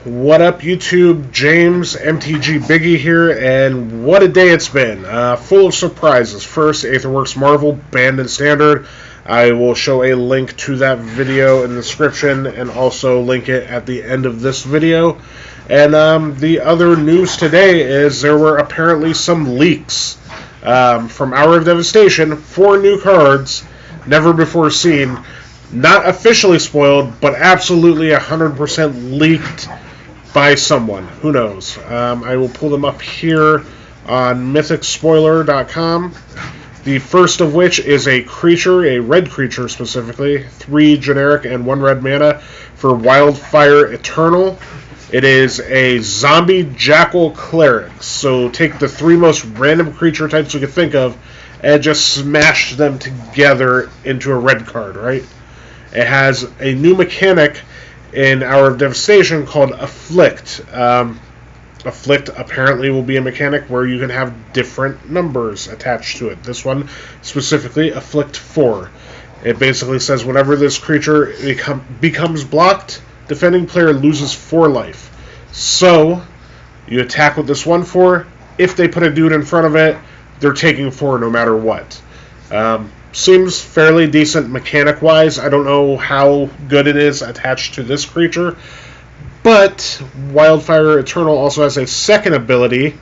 What up, YouTube? James, MTG Biggie here, and what a day it's been. Full of surprises. First, Aetherworks Marvel, banned in Standard. I will show a link to that video in the description and also link it at the end of this video. And the other news today is there were apparently some leaks from Hour of Devastation. 4 new cards, never before seen. Not officially spoiled, but absolutely 100% leaked by someone. Who knows? I will pull them up here on mythicspoiler.com. The first of which is a creature, a red creature specifically, 3 generic and 1 red mana for Wildfire Eternal. It is a zombie jackal cleric. So take the 3 most random creature types you could think of and just smash them together into a red card, right? It has a new mechanic in Hour of Devastation called Afflict. Afflict apparently will be a mechanic where you can have different numbers attached to it. This one specifically, Afflict 4. It basically says whenever this creature becomes blocked, defending player loses 4 life. So, you attack with this 1/4. If they put a dude in front of it, they're taking 4 no matter what. Seems fairly decent mechanic-wise. I don't know how good it is attached to this creature. But Wildfire Eternal also has a second ability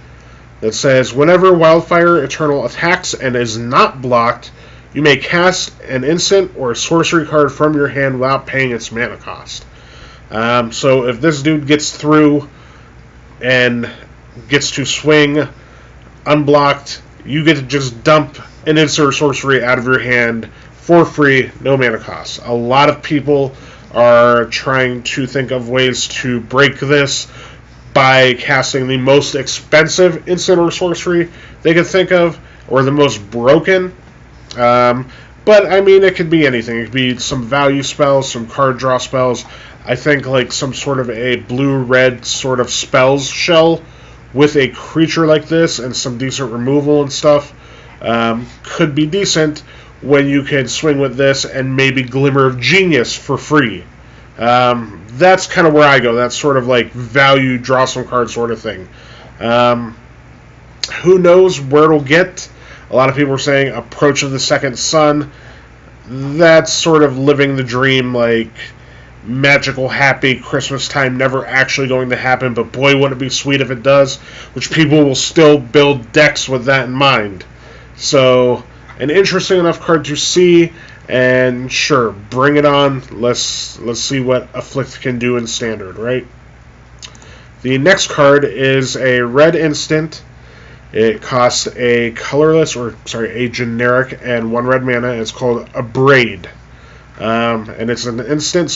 that says, whenever Wildfire Eternal attacks and is not blocked, you may cast an instant or a sorcery card from your hand without paying its mana cost. So if this dude gets through and gets to swing unblocked, you get to just dump an instant or sorcery out of your hand for free, no mana cost. A lot of people are trying to think of ways to break this by casting the most expensive instant or sorcery they could think of, or the most broken. But, I mean, it could be anything. It could be some value spells, some card draw spells. I think, like, some sort of a blue-red sort of spells shell with a creature like this and some decent removal and stuff could be decent when you can swing with this and maybe Glimmer of Genius for free. That's kind of where I go. That's sort of like value, draw some cards sort of thing. Who knows where it'll get? A lot of people are saying Approach of the Second Sun. That's sort of living the dream, like magical, happy Christmas time, never actually going to happen, but boy, wouldn't it be sweet if it does, which people will still build decks with that in mind. So, an interesting enough card to see, and sure, bring it on. Let's see what Afflict can do in Standard, right? The next card is a red instant. It costs a colorless, a generic and 1 red mana. It's called Abrade. And it's an instant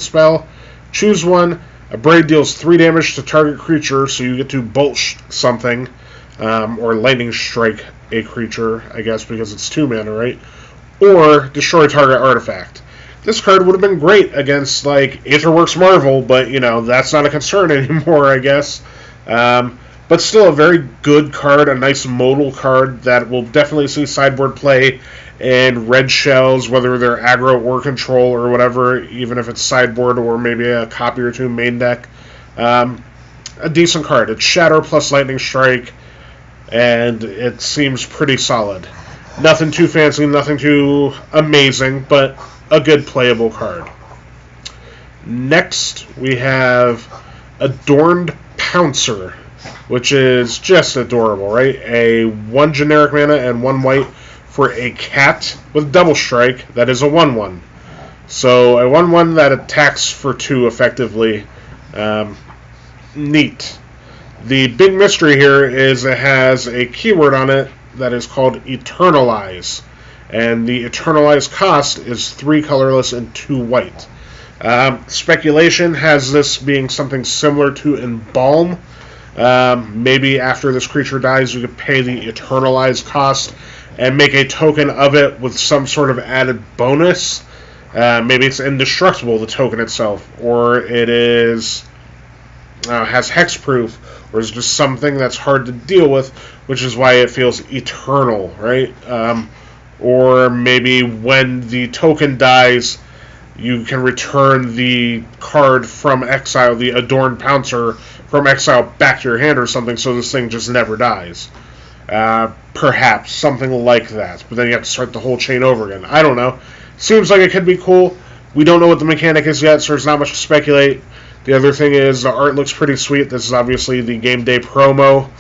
spell. Choose one. Abrade deals 3 damage to target creature, so you get to bolt something. Or lightning strike a creature, I guess, because it's 2 mana, right? Or destroy target artifact. This card would have been great against, like, Aetherworks Marvel, but, you know, that's not a concern anymore, I guess. But still a very good card, a nice modal card that will definitely see sideboard play in red shells, whether they're aggro or control or whatever, even if it's sideboard or maybe a copy or 2 main deck. A decent card. It's Shatter plus Lightning Strike, and it seems pretty solid. Nothing too fancy, nothing too amazing, but a good playable card. Next, we have Adorned Bouncer, which is just adorable, right? A 1 generic mana and 1 white for a cat with double strike. That is a 1/1. So a 1/1 that attacks for 2 effectively. Neat. The big mystery here is it has a keyword on it that is called Eternalize. And the Eternalize cost is 3 colorless and 2 white. Speculation has this being something similar to Embalm. Maybe after this creature dies, you could pay the Eternalize cost and make a token of it with some sort of added bonus. Maybe it's indestructible, the token itself, or it is has hexproof, or is just something that's hard to deal with, which is why it feels eternal, right? Or maybe when the token dies, you can return the card from exile, the Adorned Bouncer from exile, back to your hand or something, so this thing just never dies. Perhaps something like that, but then you have to start the whole chain over again. I don't know. Seems like it could be cool. We don't know what the mechanic is yet, so there's not much to speculate. The other thing is the art looks pretty sweet. This is obviously the game day promo.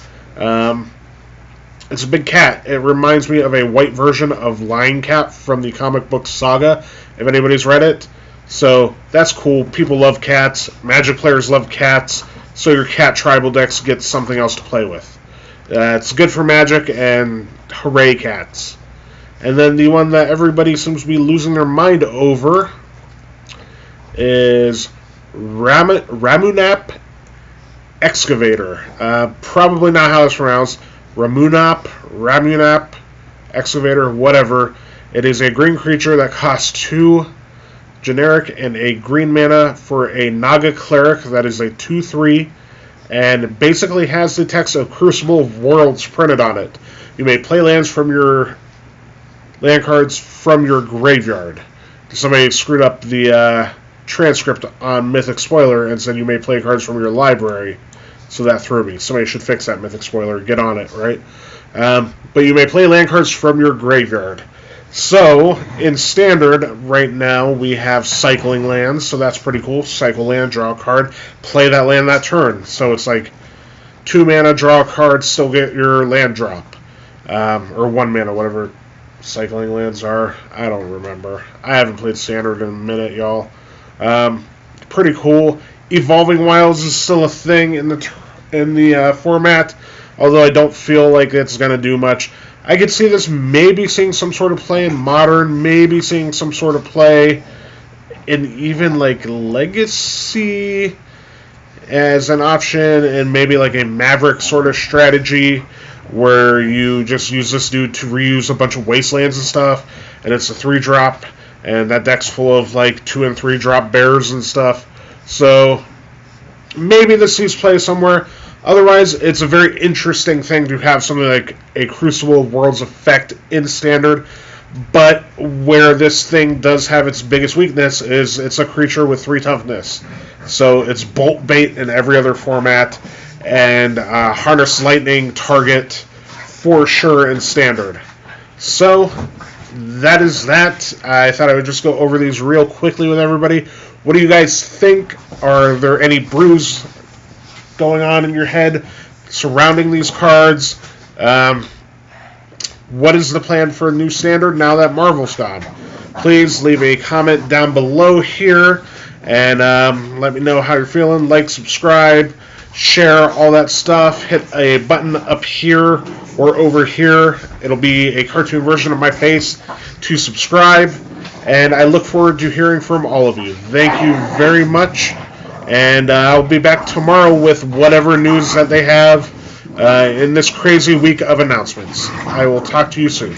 It's a big cat. It reminds me of a white version of Lion Cat from the comic book Saga, if anybody's read it. So that's cool. People love cats. Magic players love cats. So your cat tribal decks get something else to play with. It's good for Magic, and hooray cats. And then the one that everybody seems to be losing their mind over is Rama Map Excavator. Probably not how it's pronounced. Rama Map Excavator, whatever. It is a green creature that costs 2 generic and a green mana for a Naga Cleric that is a 2/3 and basically has the text of Crucible of Worlds printed on it. You may play land cards from your graveyard. Somebody screwed up the transcript on Mythic Spoiler and said you may play cards from your library, so that threw me. Somebody should fix that, Mythic Spoiler. Get on it, right? But you may play land cards from your graveyard. So, in Standard, right now, we have cycling lands, so that's pretty cool. Cycle land, draw a card, play that land that turn. So it's like 2 mana, draw a card, still get your land drop. Or 1 mana, whatever cycling lands are. I don't remember. I haven't played Standard in a minute, y'all. Pretty cool. Evolving Wilds is still a thing in the format, although I don't feel like it's going to do much. I could see this maybe seeing some sort of play in Modern, maybe seeing some sort of play in even like Legacy as an option, and maybe like a Maverick sort of strategy where you just use this dude to reuse a bunch of wastelands and stuff, and it's a 3-drop, and that deck's full of like 2 and 3-drop bears and stuff. So maybe this sees play somewhere. Otherwise, it's a very interesting thing to have something like a Crucible of Worlds effect in Standard, but where this thing does have its biggest weakness is it's a creature with 3 toughness. So it's Bolt Bait in every other format, and Harness Lightning target for sure in Standard. So that is that. I thought I would just go over these real quickly with everybody. What do you guys think? Are there any brews going on in your head surrounding these cards? What is the plan for a new Standard now that Marvel's gone? Please leave a comment down below here and let me know how you're feeling. Like, subscribe, share, all that stuff. Hit a button up here or over here. It'll be a cartoon version of my face to subscribe, and I look forward to hearing from all of you. Thank you very much. And I'll be back tomorrow with whatever news that they have in this crazy week of announcements. I will talk to you soon.